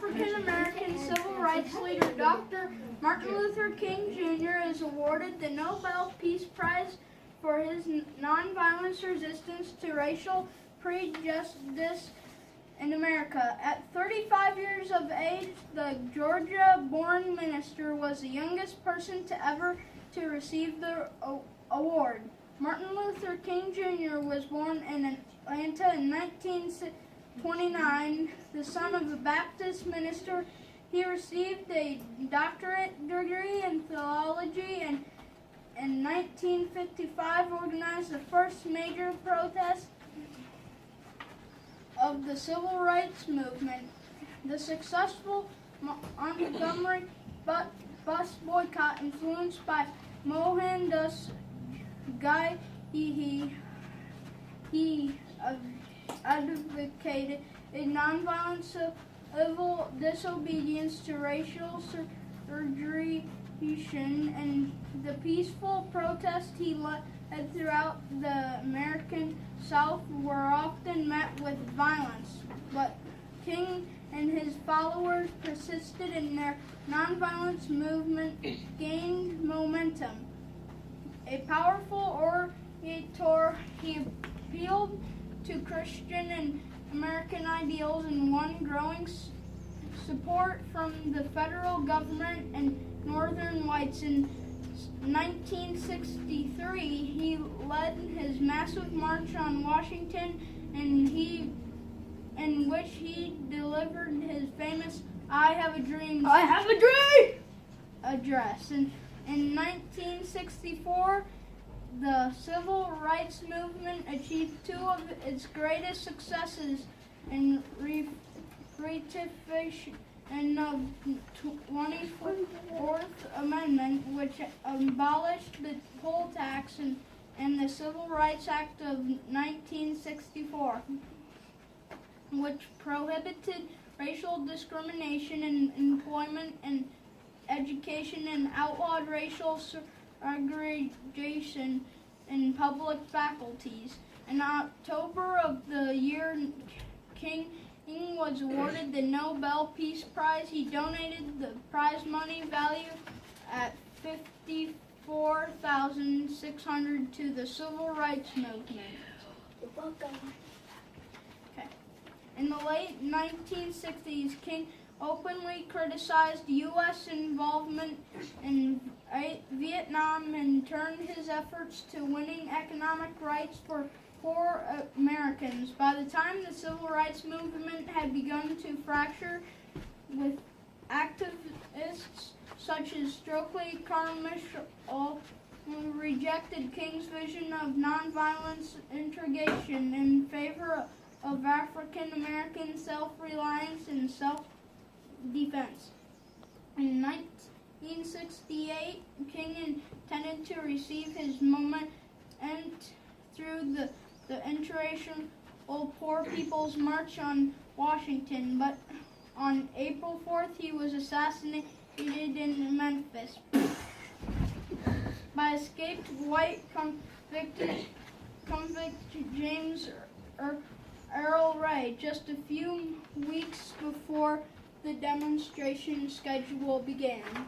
African-American civil rights leader Dr. Martin Luther King Jr. is awarded the Nobel Peace Prize for his nonviolence resistance to racial prejudice in America. At 35 years of age, the Georgia-born minister was the youngest person to ever to receive the award. Martin Luther King Jr. was born in Atlanta in 1929. The son of a Baptist minister, he received a doctorate degree in theology and in 1955 organized the first major protest of the civil rights movement. The successful Montgomery bus boycott, influenced by Mohandas Ghai, he advocated a nonviolent civil disobedience to racial segregation, and the peaceful protests he led throughout the American South were often met with violence. But King and his followers persisted in their nonviolence movement, gained momentum. A powerful orator, he appealed to Christian and American ideals and won growing support from the federal government and northern whites. In 1963, he led his massive march on Washington, in which he delivered his famous "I Have a Dream" address. In 1964, the civil rights movement achieved two of its greatest successes in ratification of the 24th Amendment, which abolished the poll tax, and the Civil Rights Act of 1964, which prohibited racial discrimination in employment and education and outlawed racial segregation in public faculties. In October of the year King was awarded the Nobel Peace Prize, he donated the prize money value at $54,600 to the civil rights movement. You're welcome. Okay. In the late 1960s, King openly criticized U.S. involvement in Vietnam and turned his efforts to winning economic rights for poor Americans. By the time the civil rights movement had begun to fracture, with activists such as Stokely Carmichael rejected King's vision of nonviolence integration in favor of African American self-reliance and self-defense. In 1968, King intended to receive his moment through the International Poor People's March on Washington, but on April 4th he was assassinated in Memphis by escaped white convict James Earl Ray just a few weeks before the demonstration schedule began.